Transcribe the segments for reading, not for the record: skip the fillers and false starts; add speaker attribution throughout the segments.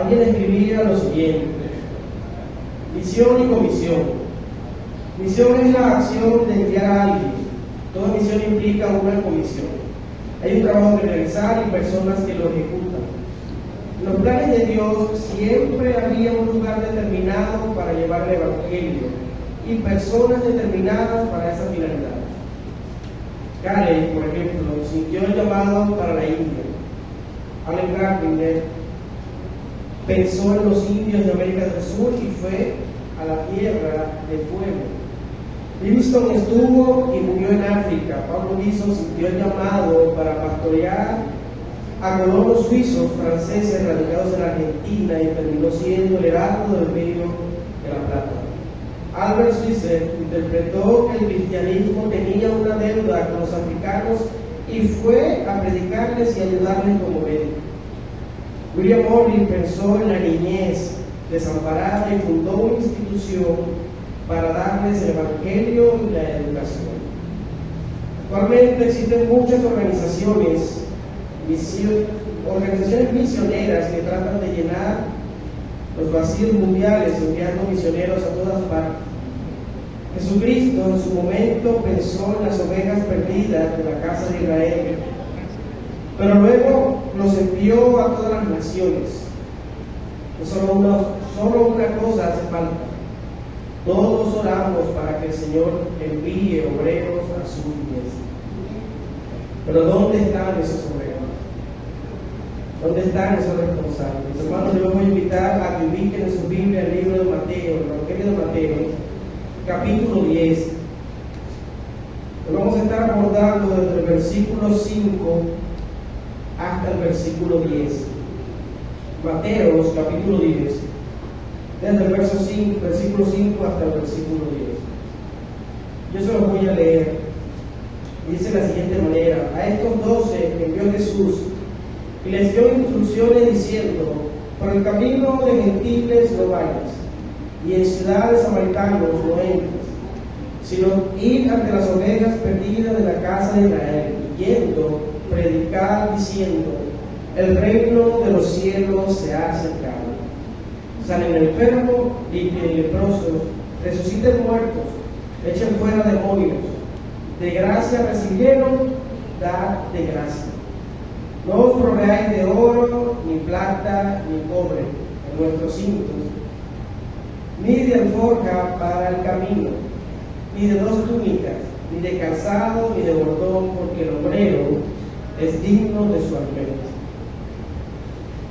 Speaker 1: alguien escribía lo siguiente: misión y comisión. Misión es la acción de enviar a alguien. Toda misión implica una comisión. Hay un trabajo que realizar y personas que lo ejecutan. En los planes de Dios siempre había un lugar determinado para llevar el Evangelio y personas determinadas para esa finalidad. Karen, por ejemplo, sintió el llamado para la India. Allen Gardiner pensó en los indios de América del Sur y fue a la Tierra de Fuego. Livingstone estuvo y murió en África. Pablo Liso sintió el llamado para pastorear a colonos suizos franceses radicados en Argentina y terminó siendo el heraldo del Río de la Plata. Albert Schweitzer interpretó que el cristianismo tenía una deuda con los africanos y fue a predicarles y ayudarles como médico. William Morley pensó en la niñez desamparada y fundó una institución para darles el evangelio y la educación. Actualmente existen muchas organizaciones misioneras que tratan de llenar los vacíos mundiales enviando misioneros a todas partes. Jesucristo en su momento pensó en las ovejas perdidas de la casa de Israel, pero luego los envió a todas las naciones. Solo una cosa hace falta. Todos oramos para que el Señor envíe obreros a su iglesia. Pero ¿dónde están esos obreros? ¿Dónde están esos responsables? Hermanos, yo les voy a invitar a que ubiquen en su Biblia el libro de Mateo, el Evangelio de Mateo, capítulo 10. Lo vamos a estar abordando desde el versículo 5 hasta el versículo 10. Mateos, capítulo 10, desde el versículo 5 hasta el versículo 10. Yo se los voy a leer. Dice de la siguiente manera: a estos 12 envió Jesús y les dio instrucciones diciendo: por el camino de gentiles no vayas, y en ciudades samaritanos no entres, sino ir ante las ovejas perdidas de la casa de Israel, y yendo, predicar diciendo: el reino de los cielos se ha acercado. Salen enfermos, limpien leprosos, resuciten muertos, echen fuera demonios. De gracia recibieron, dad de gracia. No os proveáis de oro, ni plata, ni cobre en vuestros cintos, ni de alforja para el camino, ni de 2 túnicas, ni de calzado, ni de bordón, porque el obrero es digno de su alimento.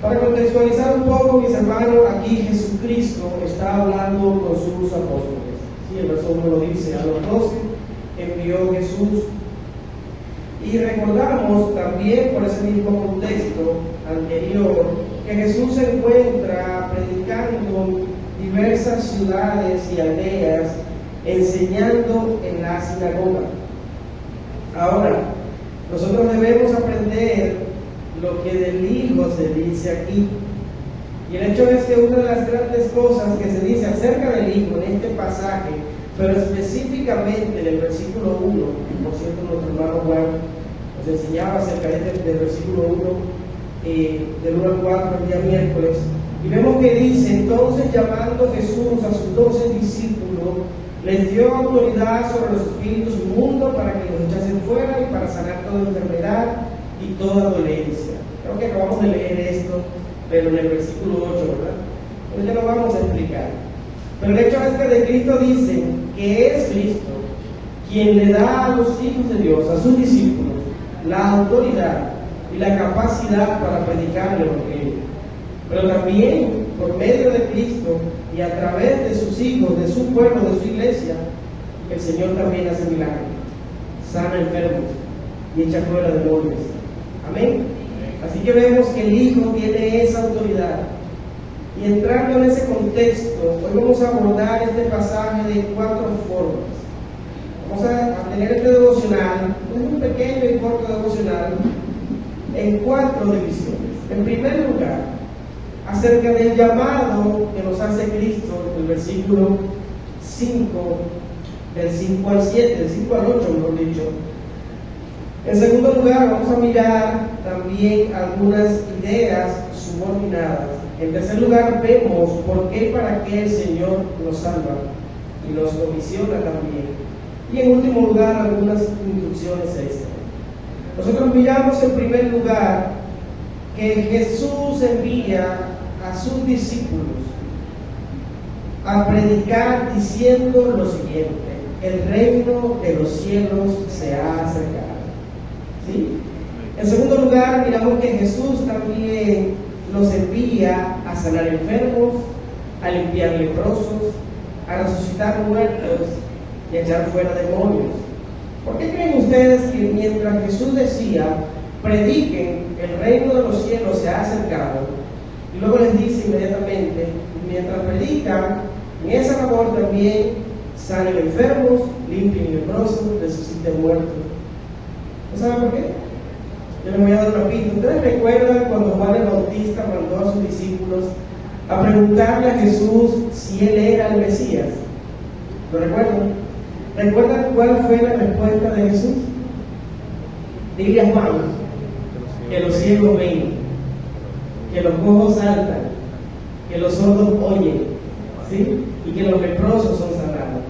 Speaker 1: Para contextualizar un poco, mis hermanos, aquí Jesucristo está hablando con sus apóstoles. Sí, el verso 1 lo dice: a los 12 envió Jesús. Y recordamos también por ese mismo contexto anterior que Jesús se encuentra predicando en diversas ciudades y aldeas, enseñando en la sinagoga. Ahora, nosotros debemos aprender lo que del Hijo se dice aquí. Y el hecho es que una de las grandes cosas que se dice acerca del Hijo en este pasaje, pero específicamente en el versículo 1, por cierto nuestro hermano Juan nos enseñaba acerca del versículo 1, del 1 al 4 el día miércoles, y vemos que dice: entonces llamando Jesús a sus 12 discípulos, les dio autoridad sobre los espíritus inmundos para que los echasen fuera y para sanar toda enfermedad y toda dolencia. Creo que acabamos de leer esto, pero en el versículo 8, ¿verdad? Entonces ya lo vamos a explicar. Pero el hecho es que de Cristo dicen que es Cristo quien le da a los hijos de Dios, a sus discípulos, la autoridad y la capacidad para predicar el Evangelio. Pero también por medio de Cristo y a través de sus hijos, de su pueblo, de su iglesia, el Señor también hace milagros, sana enfermos y echa fuera demonios. Amén. Así que vemos que el Hijo tiene esa autoridad. Y entrando en ese contexto, hoy vamos a abordar este pasaje de 4 formas. Vamos a tener este devocional, un pequeño y corto devocional, en 4 divisiones. En primer lugar, acerca del llamado que nos hace Cristo, el versículo 5, del 5 al 7, del 5 al 8, mejor dicho. En segundo lugar, vamos a mirar también algunas ideas subordinadas. En tercer lugar, vemos por qué y para qué el Señor nos salva y nos comisiona también. Y en último lugar, algunas instrucciones extras. Nosotros miramos en primer lugar que Jesús envía a sus discípulos a predicar diciendo lo siguiente: el reino de los cielos se ha acercado. ¿Sí? En segundo lugar, miramos que Jesús también nos envía a sanar enfermos, a limpiar leprosos, a resucitar muertos y a echar fuera demonios. ¿Por qué creen ustedes que mientras Jesús decía, prediquen, el reino de los cielos se ha acercado, y luego les dice inmediatamente, mientras predican, en esa labor también sanen enfermos, limpien leprosos, resuciten muertos? ¿No saben por qué? Yo les voy a dar una pista. ¿Ustedes recuerdan cuando Juan el Bautista mandó a sus discípulos a preguntarle a Jesús si él era el Mesías? ¿Lo recuerdan? ¿Recuerdan cuál fue la respuesta de Jesús? Dile a Juan que los ciegos ven, que los cojos saltan, que los sordos oyen, ¿sí? Y que los leprosos son sanados.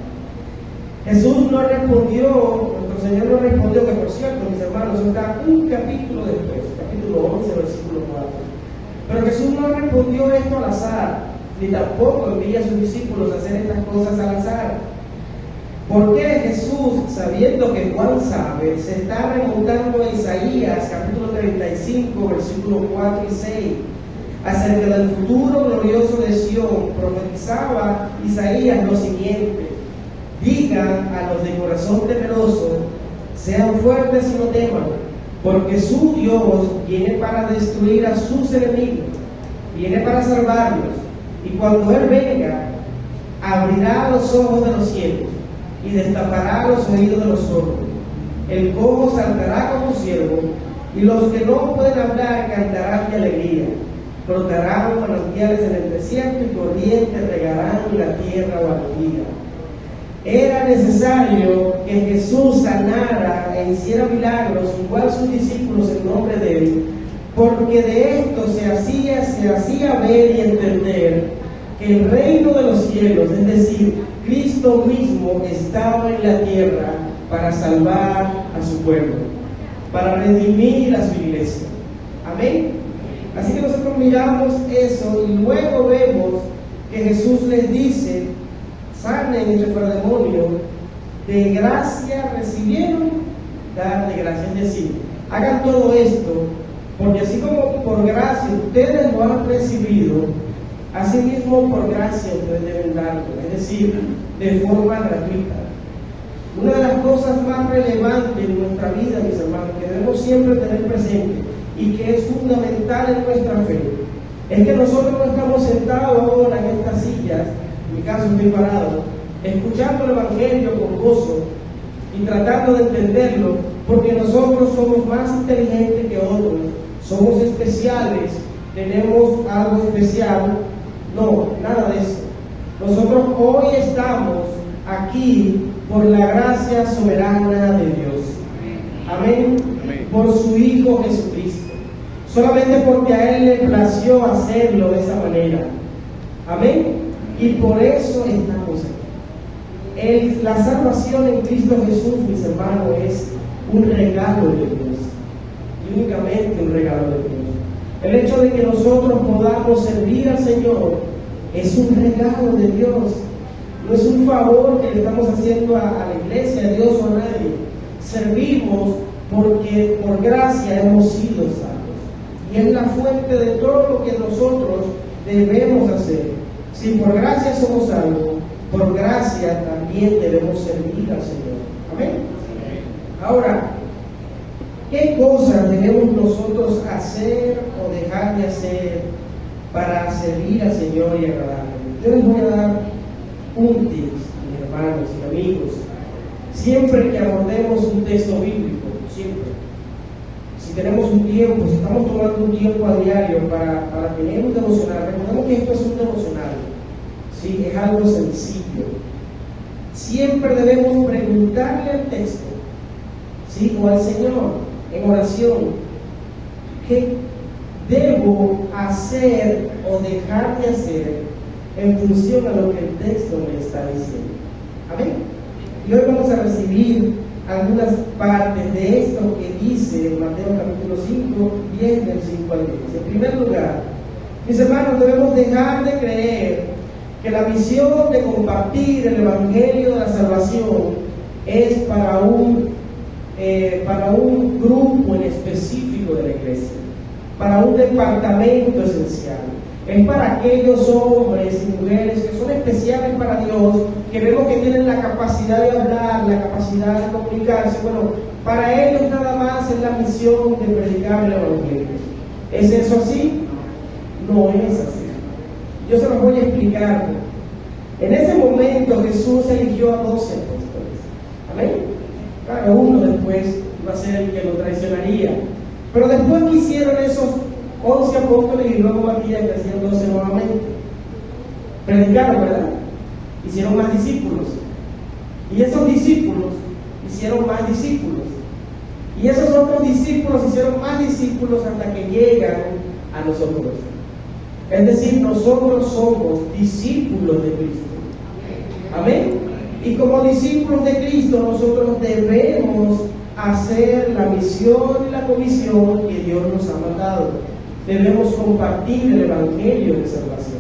Speaker 1: Jesús no respondió, nuestro Señor no respondió, que por cierto, mis hermanos, está un capítulo después, capítulo 11, versículo 4. Pero Jesús no respondió esto al azar, ni tampoco envía a sus discípulos a hacer estas cosas al azar. ¿Por qué Jesús, sabiendo que Juan sabe, se está remontando a Isaías, capítulo 35, versículos 4 y 6? Acerca del futuro glorioso de Sión, profetizaba Isaías lo siguiente: digan a los de corazón temeroso, sean fuertes y no teman, porque su Dios viene para destruir a sus enemigos, viene para salvarlos, y cuando Él venga, abrirá los ojos de los ciegos y destapará los oídos de los sordos. El cojo saltará como ciervo, y los que no pueden hablar cantarán de alegría. Brotarán manantiales en el desierto y corrientes regarán la tierra baldía. Era necesario que Jesús sanara e hiciera milagros igual sus discípulos en nombre de Él, porque de esto se hacía ver y entender que el reino de los cielos, es decir, Cristo mismo, estaba en la tierra para salvar a su pueblo, para redimir a su iglesia. Amén. Así que nosotros miramos eso y luego vemos que Jesús les dice: sanen y echen fuera demonios, de gracia recibieron, dar de gracia. Es decir, hagan todo esto, porque así como por gracia ustedes lo han recibido, así mismo por gracia ustedes deben darlo, es decir, de forma gratuita. Una de las cosas más relevantes en nuestra vida, mis hermanos, que debemos siempre tener presente y que es fundamental en nuestra fe, es que nosotros no estamos sentados ahora en estas sillas, en mi caso estoy parado, escuchando el Evangelio con gozo y tratando de entenderlo, porque nosotros somos más inteligentes que otros, somos especiales, tenemos algo especial. No, nada de eso. Nosotros hoy estamos aquí por la gracia soberana de Dios. Amén. Por su Hijo Jesucristo. Solamente porque a Él le plació hacerlo de esa manera. Amén. Y por eso estamos aquí. La salvación en Cristo Jesús, mis hermanos, es un regalo de Dios. Y únicamente un regalo de Dios. El hecho de que nosotros podamos servir al Señor es un regalo de Dios. No es un favor que le estamos haciendo a la iglesia, a Dios o a nadie. Servimos porque por gracia hemos sido salvos. Y es la fuente de todo lo que nosotros debemos hacer. Si por gracia somos salvos, por gracia también debemos servir al Señor. Amén. Ahora, ¿qué cosas debemos nosotros hacer o dejar de hacer para servir al Señor y agradarle? Yo les voy a dar un tip, mis hermanos y amigos. Siempre que abordemos un texto bíblico, siempre, si tenemos un tiempo, si estamos tomando un tiempo a diario para tener un devocional, recordemos que esto es un devocional, ¿sí? Es algo sencillo. Siempre debemos preguntarle al texto, ¿sí? O al Señor, en oración, ¿qué debo hacer o dejar de hacer en función a lo que el texto me está diciendo. Amén. Y hoy vamos a recibir algunas partes de esto que dice Mateo capítulo 5, 10 del 5 al 10. En primer lugar, mis hermanos, debemos dejar de creer que la misión de compartir el Evangelio de la salvación es para un grupo en específico de la iglesia, para un departamento esencial. Es para aquellos hombres y mujeres que son especiales para Dios, que vemos que tienen la capacidad de hablar, la capacidad de comunicarse. Bueno, para ellos nada más es la misión de predicar el Evangelio. ¿Es eso así? No es así. Yo se los voy a explicar. En ese momento Jesús eligió a 12 apóstoles. Amén. Claro, uno después iba a ser el que lo traicionaría. Pero después que hicieron esos 11 apóstoles y luego Matías, que hacían 12 nuevamente, predicaron, ¿verdad? Hicieron más discípulos. Y esos discípulos hicieron más discípulos. Y esos otros discípulos hicieron más discípulos hasta que llegan a nosotros. Es decir, nosotros somos discípulos de Cristo. Amén. Y como discípulos de Cristo, nosotros debemos hacer la misión y la comisión que Dios nos ha mandado. Debemos compartir el Evangelio de salvación.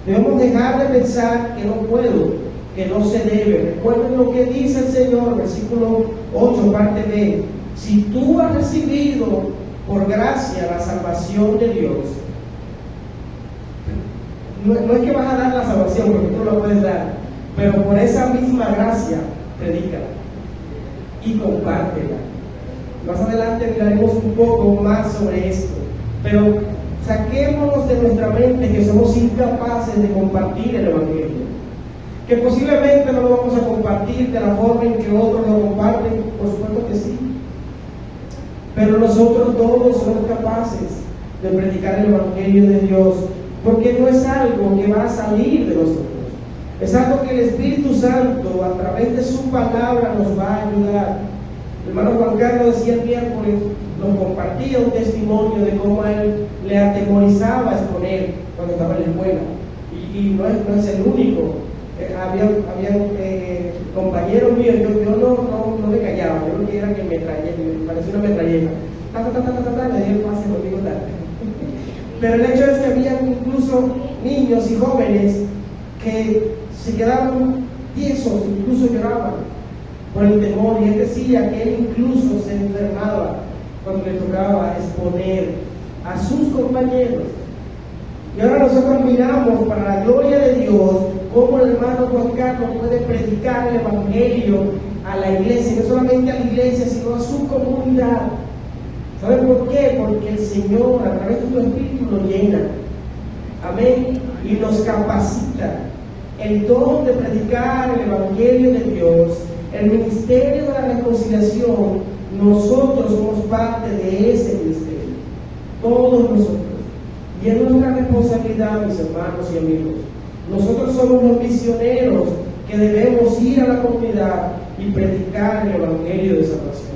Speaker 1: Debemos dejar de pensar que no puedo, que no se debe. Recuerden lo que dice el Señor, versículo 8, parte B. Si tú has recibido por gracia la salvación de Dios, no es que vas a dar la salvación, porque tú no la puedes dar, pero por esa misma gracia, predícala y compártela. Más adelante miraremos un poco más sobre esto, pero saquémonos de nuestra mente que somos incapaces de compartir el Evangelio, que posiblemente no lo vamos a compartir de la forma en que otros lo comparten, por supuesto que sí, pero nosotros todos somos capaces de predicar el Evangelio de Dios, porque no es algo que va a salir de nosotros, es algo que el Espíritu Santo a través de su palabra nos va a ayudar. El hermano Juan Carlos decía el miércoles, nos compartía un testimonio de cómo a él le atemorizaba exponer cuando estaba en la escuela, y no es el único. Había compañeros míos, yo no me callaba, yo no quería que me parecía una metralleta, me dije pase conmigo tarde. Pero el hecho es que había incluso niños y jóvenes que se quedaban tiesos, incluso lloraban por el temor, y él decía que él incluso se enfermaba cuando le tocaba exponer a sus compañeros. Y ahora nosotros miramos, para la gloria de Dios, cómo el hermano Juan Carlos puede predicar el Evangelio a la iglesia, y no solamente a la iglesia, sino a su comunidad. ¿Saben por qué? Porque el Señor, a través de su Espíritu, lo llena. Amén. Y nos capacita. El don de predicar el Evangelio de Dios, el ministerio de la reconciliación, nosotros somos parte de ese ministerio. Todos nosotros. Y es nuestra responsabilidad, mis hermanos y amigos. Nosotros somos los misioneros que debemos ir a la comunidad y predicar el Evangelio de salvación.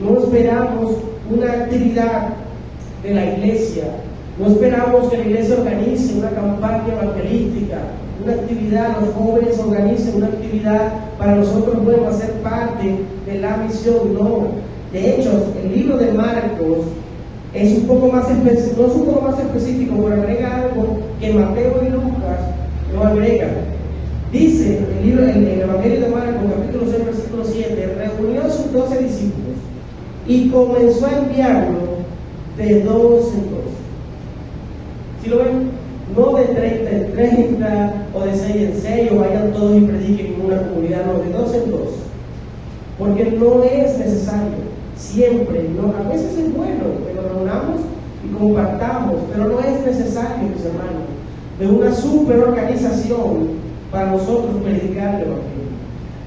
Speaker 1: No esperamos una actividad de la iglesia, no esperamos que la iglesia organice una campaña evangelística, una actividad, los jóvenes organicen una actividad para nosotros podemos hacer parte de la misión. No, de hecho, el libro de Marcos es un poco más específico, no es un poco más específico, pero agrega algo que Mateo y Lucas no agregan. Dice el Evangelio de Marcos, capítulo 6, versículo 7, reunió a sus 12 discípulos y comenzó a enviarlo de 2 en 2. ¿Sí lo ven? No de 30 en 30 o de 6 en 6 o vayan todos y prediquen en una comunidad, no, de 2 en 2. Porque no es necesario. Siempre, no, a veces es bueno que nos reunamos y compartamos, pero no es necesario, mis hermanos, de una superorganización para nosotros predicar el Evangelio.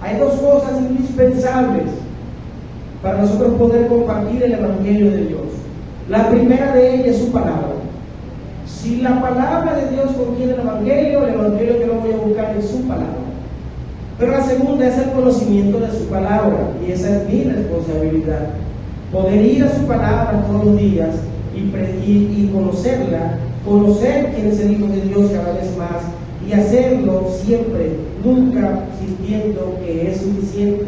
Speaker 1: Hay 2 cosas indispensables para nosotros poder compartir el Evangelio de Dios. La primera de ellas es su palabra. Si la palabra de Dios contiene el Evangelio que lo voy a buscar en su palabra. Pero la segunda es el conocimiento de su palabra, y esa es mi responsabilidad. Poder ir a su palabra todos los días y conocerla, conocer quién es el Hijo de Dios cada vez más y hacerlo siempre, nunca sintiendo que es suficiente.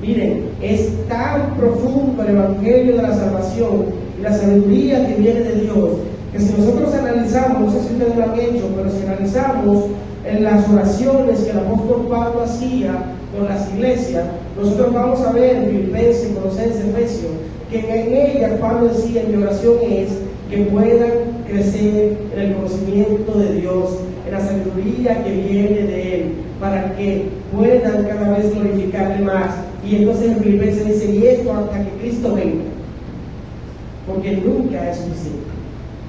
Speaker 1: Miren, es tan profundo el Evangelio de la salvación y la sabiduría que viene de Dios, que si nosotros analizamos, no sé si ustedes lo han hecho, pero si analizamos en las oraciones que el apóstol Pablo hacía con las iglesias, nosotros vamos a ver en Filipenses, Colosenses, Efesios, que en ellas Pablo decía: mi oración es que puedan crecer en el conocimiento de Dios, en la sabiduría que viene de Él, para que puedan cada vez glorificarle más. Y entonces en Filipenses dice: y esto hasta que Cristo venga, porque nunca es suficiente.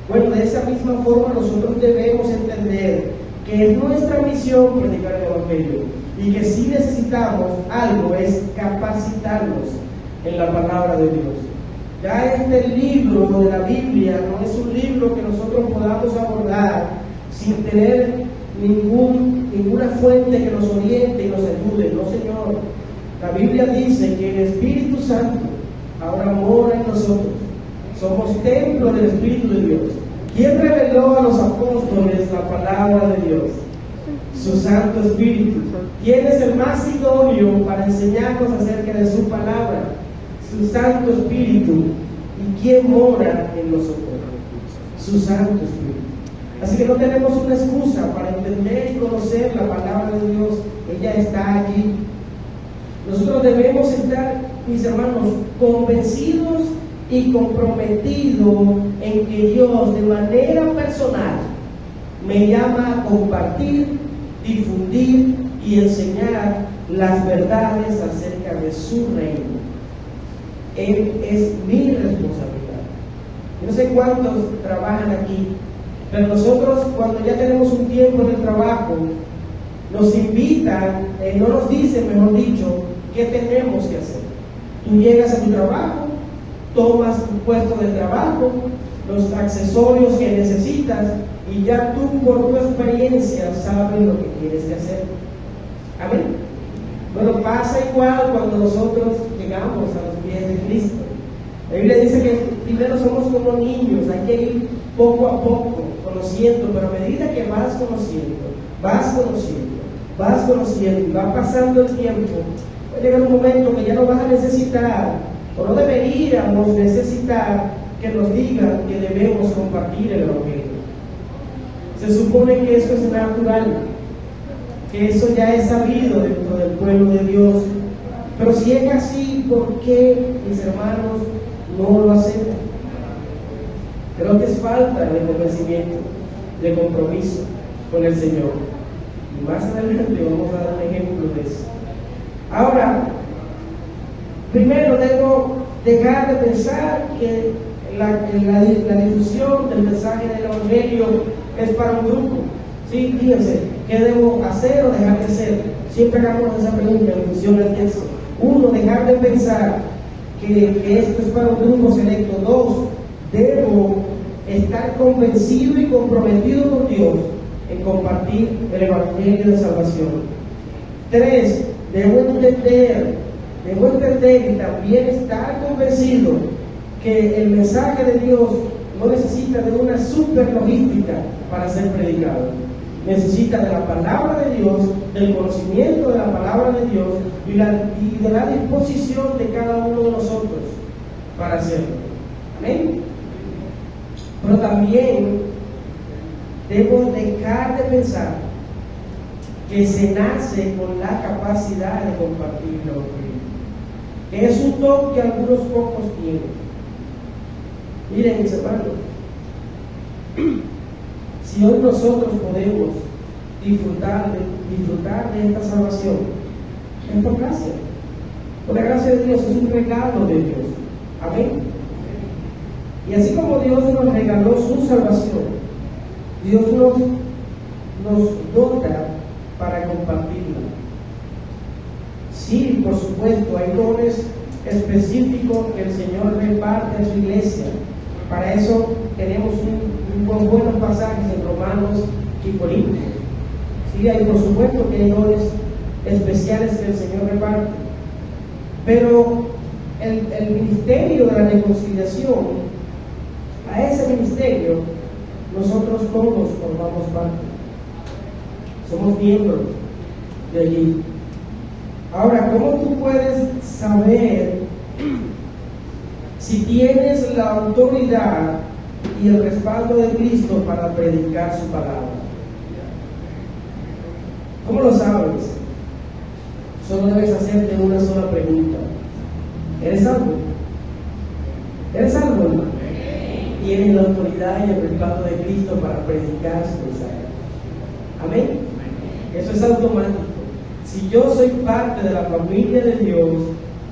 Speaker 1: Bueno, de esa misma forma nosotros debemos entender que es nuestra misión predicar el Evangelio, y que si necesitamos algo es capacitarnos en la palabra de Dios. Ya este libro de la Biblia no es un libro que nosotros podamos abordar sin tener ninguna fuente que nos oriente y nos ayude. No, Señor. La Biblia dice que el Espíritu Santo ahora mora en nosotros. Somos templo del Espíritu de Dios. ¿Quién reveló a los apóstoles la palabra de Dios? Su Santo Espíritu. ¿Quién es el más idóneo para enseñarnos acerca de su palabra? Su Santo Espíritu. ¿Y quién mora en nosotros? Su Santo Espíritu. Así que no tenemos una excusa para entender y conocer la palabra de Dios. Ella está allí. Nosotros debemos estar, mis hermanos, convencidos y comprometidos en que Dios de manera personal me llama a compartir, difundir y enseñar las verdades acerca de su reino. Él es mi responsabilidad. No sé cuántos trabajan aquí, pero nosotros, cuando ya tenemos un tiempo en el trabajo, nos invitan, no nos dicen, mejor dicho, qué tenemos que hacer. Tú llegas a tu trabajo, tomas tu puesto de trabajo, los accesorios que necesitas, y ya tú, por tu experiencia, sabes lo que tienes que hacer. Amén. Bueno, pasa igual cuando nosotros llegamos a los pies de Cristo. La Biblia dice que primero somos como niños, hay que ir poco a poco conociendo, pero a medida que vas conociendo, y va pasando el tiempo, va a llegar un momento que ya no vas a necesitar, o no deberíamos necesitar, que nos digan que debemos compartir el Evangelio. Se supone que eso es natural, que eso ya es sabido dentro del pueblo de Dios. Pero si es así, ¿por qué, mis hermanos, no lo hacemos? Creo que es falta de convencimiento, de compromiso con el Señor. Y más adelante vamos a dar un ejemplo de eso. Ahora, primero debo dejar de pensar que la difusión del mensaje del Evangelio es para un grupo. Sí, fíjense, ¿qué debo hacer o dejar de hacer? Siempre hagamos esa pregunta en función del texto. Uno, dejar de pensar que esto es para un grupo selecto. Dos, debo estar convencido y comprometido con Dios en compartir el Evangelio de salvación. Tres, debo entender y también estar convencido que el mensaje de Dios no necesita de una super logística para ser predicado. Necesita de la palabra de Dios, del conocimiento de la palabra de Dios y de la disposición de cada uno de nosotros para hacerlo. Amén. Pero también debo dejar de pensar que se nace con la capacidad de compartir el Evangelio, que es un don que algunos pocos tienen. Miren, mis hermanos, si hoy nosotros podemos disfrutar de esta salvación, es por gracia. Por la gracia de Dios, es un regalo de Dios. Amén. Y así como Dios nos regaló su salvación, Dios nos dota para compartirla. Sí, por supuesto, hay dones específicos que el Señor reparte a su iglesia. Para eso tenemos unos buenos pasajes en Romanos y Corintios. Sí, hay por supuesto que hay dones especiales que el Señor reparte. Pero el ministerio de la reconciliación, a ese ministerio, nosotros todos formamos parte. Somos miembros de allí. Ahora, ¿cómo tú puedes saber si tienes la autoridad y el respaldo de Cristo para predicar su palabra? ¿Cómo lo sabes? Solo debes hacerte una sola pregunta. ¿Eres salvo? ¿Eres salvo, hermano? Tienes la autoridad y el respaldo de Cristo para predicar su mensaje. Amén. Eso es automático. Si yo soy parte de la familia de Dios,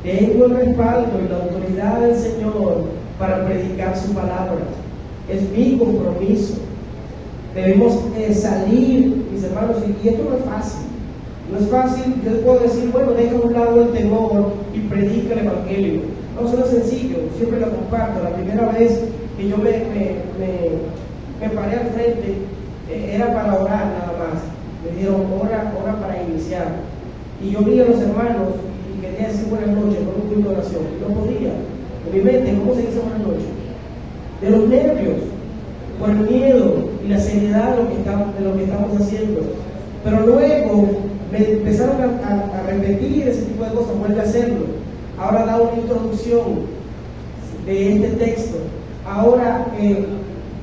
Speaker 1: tengo el respaldo y la autoridad del Señor para predicar su palabra. Es mi compromiso. Debemos salir, mis hermanos, y esto no es fácil. No es fácil. Yo puedo decir, bueno, deja a un lado el temor y predica el Evangelio. No, eso no es sencillo. Siempre lo comparto. La primera vez que yo me paré al frente, era para orar nada más. Me dijeron, ora para iniciar. Y yo vi a los hermanos y quería decir buenas noches con un grupo de oración. Y no podía. En mi mente, ¿cómo se dice buenas noches? De los nervios, por el miedo y la seriedad de lo que estamos haciendo. Pero luego me empezaron a repetir ese tipo de cosas, vuelve a hacerlo. Ahora da una introducción de este texto. Ahora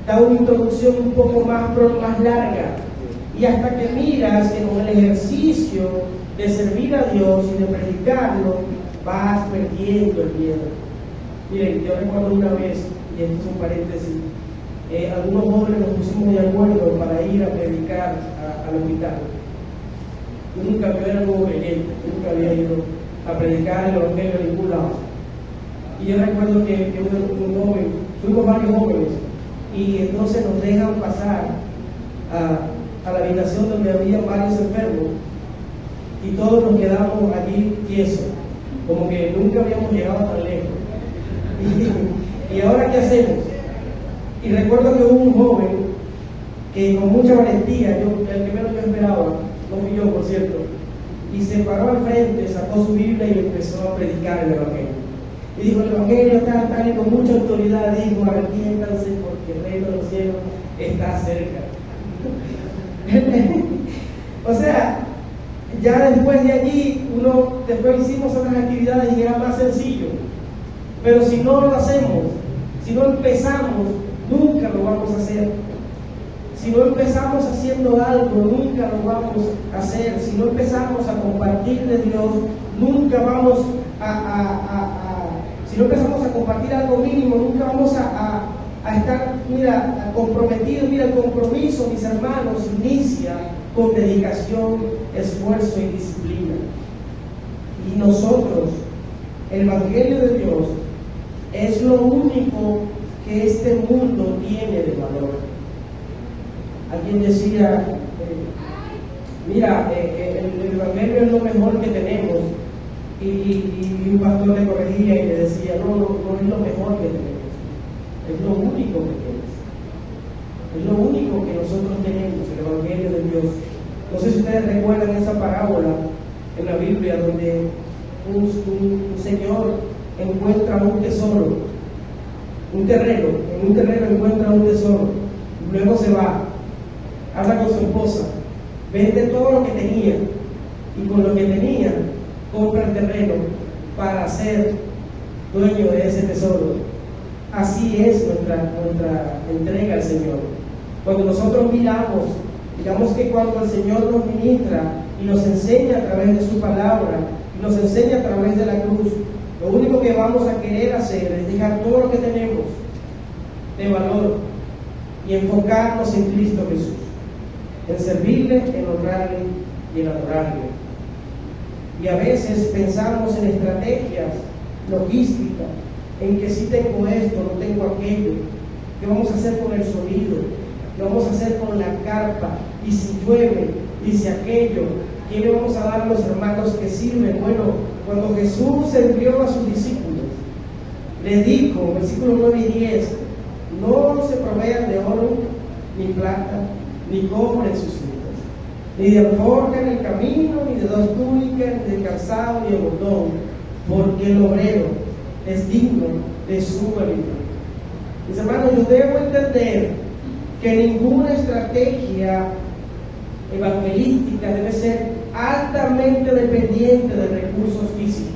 Speaker 1: da una introducción un poco más larga. Y hasta que miras que con el ejercicio de servir a Dios y de predicarlo, vas perdiendo el miedo. Miren, yo recuerdo una vez, y esto es un paréntesis, algunos jóvenes nos pusimos de acuerdo para ir a predicar al hospital. Yo era nuevo creyente, nunca había ido a predicar el Evangelio a ningún lado. Y yo recuerdo que un joven, fuimos varios jóvenes, y entonces nos dejan pasar a la habitación donde había varios enfermos, y todos nos quedamos allí tiesos, como que nunca habíamos llegado tan lejos. ¿Y ahora qué hacemos? Y recuerdo que hubo un joven que con mucha valentía, el primero que esperaba, no fui yo por cierto, y se paró al frente, sacó su Biblia y empezó a predicar el Evangelio. Y dijo, el Evangelio tal, y con mucha autoridad dijo, arrepiéntanse porque el reino de los cielos está cerca. O sea, ya después de allí, después hicimos otras actividades y era más sencillo. Pero si no lo hacemos, si no empezamos, nunca lo vamos a hacer. Si no empezamos haciendo algo, nunca lo vamos a hacer. Si no empezamos a compartir de Dios, nunca vamos si no empezamos a compartir algo mínimo, nunca vamos a estar, comprometidos. Mira, el compromiso, mis hermanos, inicia con dedicación, esfuerzo y disciplina. Y nosotros, el Evangelio de Dios, es lo único que este mundo tiene de valor. Alguien decía, el Evangelio es lo mejor que tenemos. Y un pastor le corregía y le decía, no es lo mejor que tenemos, es lo único que tenemos. Es lo único que nosotros tenemos, el Evangelio de Dios. No sé si ustedes recuerdan esa parábola en la Biblia donde un señor encuentra un tesoro, un terreno encuentra un tesoro, luego se va, habla con su esposa, vende todo lo que tenía y con lo que tenía compra el terreno para ser dueño de ese tesoro. Así es nuestra entrega al Señor. Cuando nosotros digamos que cuando el Señor nos ministra y nos enseña a través de su palabra, y nos enseña a través de la cruz, lo único que vamos a querer hacer es dejar todo lo que tenemos de valor y enfocarnos en Cristo Jesús, en servirle, en honrarle y en adorarle. Y a veces pensamos en estrategias logísticas, en que si tengo esto, no tengo aquello, ¿qué vamos a hacer con el sonido? ¿Qué vamos a hacer con la carpa? Y si llueve, y si aquello, ¿qué le vamos a dar a los hermanos que sirven? Bueno, cuando Jesús envió a sus discípulos, le dijo, versículos 9 y 10, no se provean de oro, ni plata, ni cobre en sus vidas, ni de alforja en el camino, ni de 2 túnicas, ni de calzado, ni de bordón, porque el obrero es digno de su alimento. Mis hermanos, yo debo entender que ninguna estrategia evangelística debe ser altamente dependiente de recursos físicos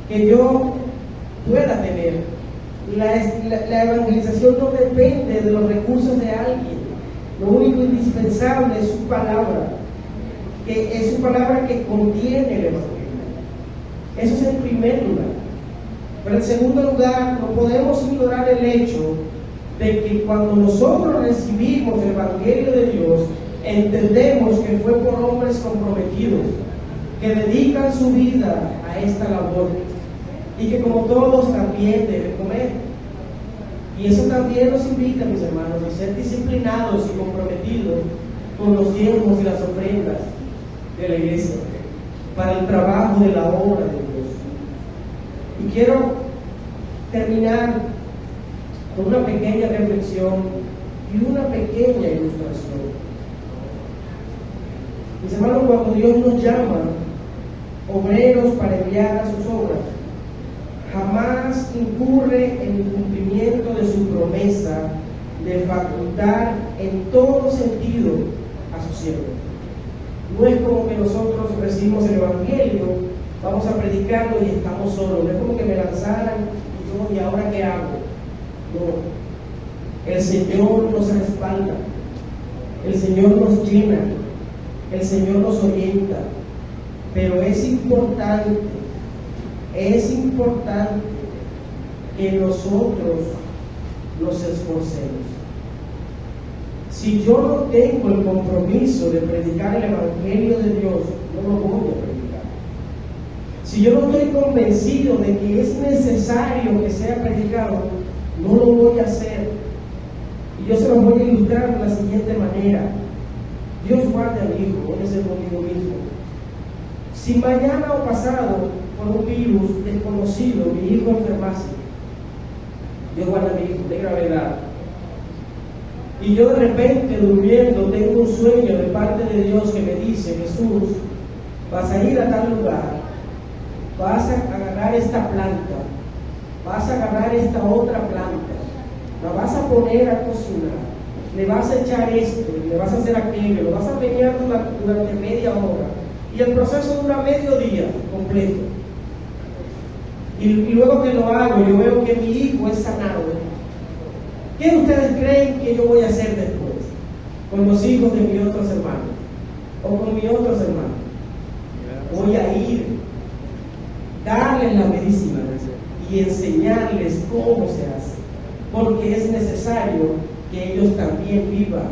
Speaker 1: que yo pueda tener. La evangelización no depende de los recursos de alguien. Lo único indispensable es su palabra, que es su palabra que contiene el evangelio. Eso es en primer lugar. Pero en segundo lugar, no podemos ignorar el hecho de que cuando nosotros recibimos el evangelio de Dios, entendemos que fue por hombres comprometidos, que dedican su vida a esta labor, y que como todos también deben comer. Y eso también nos invita, mis hermanos, a ser disciplinados y comprometidos con los diezmos y las ofrendas de la iglesia, para el trabajo de la obra de Dios. Y quiero terminar con una pequeña reflexión y una pequeña ilustración. Mis hermanos, cuando Dios nos llama obreros para enviar a sus obras, jamás incurre en el cumplimiento de su promesa de facultar en todo sentido a su siervo. No es como que nosotros recibimos el evangelio, vamos a predicarlo y estamos solos. No es como que me lanzaran y ahora qué hago. No, el Señor nos respalda, el Señor nos llena, el Señor nos orienta, pero es importante que nosotros nos esforcemos. Si yo no tengo el compromiso de predicar el evangelio de Dios, no lo voy a predicar. Si yo no estoy convencido de que es necesario que sea predicado, no lo voy a hacer. Y yo se lo voy a ilustrar de la siguiente manera. Dios guarde a mi hijo, voy a ser conmigo mismo. Si mañana o pasado, por un virus desconocido, mi hijo enfermase, Dios guarda a mi hijo de gravedad, y yo de repente durmiendo tengo un sueño de parte de Dios que me dice: Jesús, vas a ir a tal lugar, vas a agarrar esta planta, vas a agarrar esta otra planta, la vas a poner a cocinar, le vas a echar esto, le vas a hacer aquello, lo vas a peñar durante media hora, y el proceso dura medio día completo. Y luego que lo hago, yo veo que mi hijo es sanado. ¿Qué ustedes creen que yo voy a hacer después con los hijos de mis otros hermanos o con mis otros hermanos? Voy a ir, darles la medicina y enseñarles cómo se hace, porque es necesario que ellos también vivan.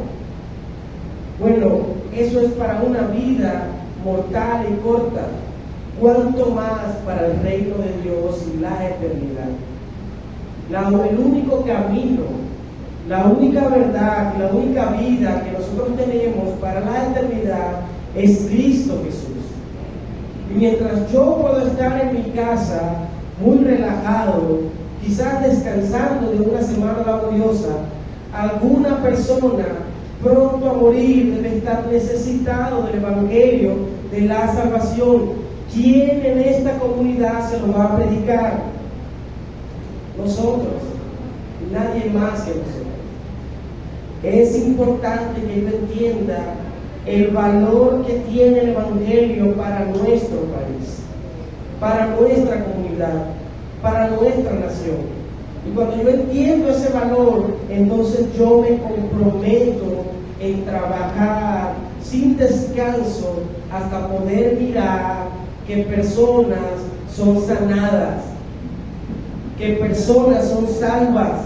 Speaker 1: Bueno, eso es para una vida mortal y corta, cuanto más para el reino de Dios y la eternidad. El único camino, la única verdad, la única vida que nosotros tenemos para la eternidad es Cristo Jesús. Y mientras yo puedo estar en mi casa muy relajado, quizás descansando de una semana laboriosa, alguna persona pronto a morir debe estar necesitado del evangelio de la salvación. ¿Quién en esta comunidad se lo va a predicar? Nosotros, nadie más que nosotros. Es importante que yo entienda el valor que tiene el evangelio para nuestro país, para nuestra comunidad, para nuestra nación. Y cuando yo entiendo ese valor, entonces yo me comprometo en trabajar sin descanso hasta poder mirar que personas son sanadas, que personas son salvas,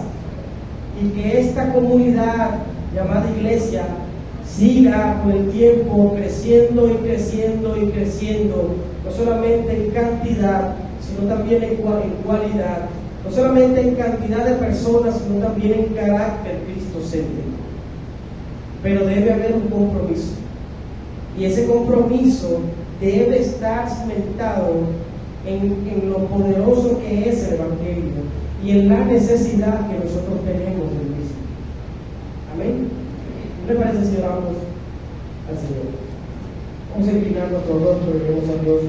Speaker 1: y que esta comunidad llamada iglesia siga con el tiempo creciendo y creciendo y creciendo, no solamente en cantidad, sino también en cualidad, no solamente en cantidad de personas, sino también en carácter cristocéntrico. Pero debe haber un compromiso, y ese compromiso debe estar cimentado en lo poderoso que es el evangelio y en la necesidad que nosotros tenemos del mismo. Amén. ¿No le parece si oramos al Señor? Vamos a inclinar nuestro rostro y oremos a Dios.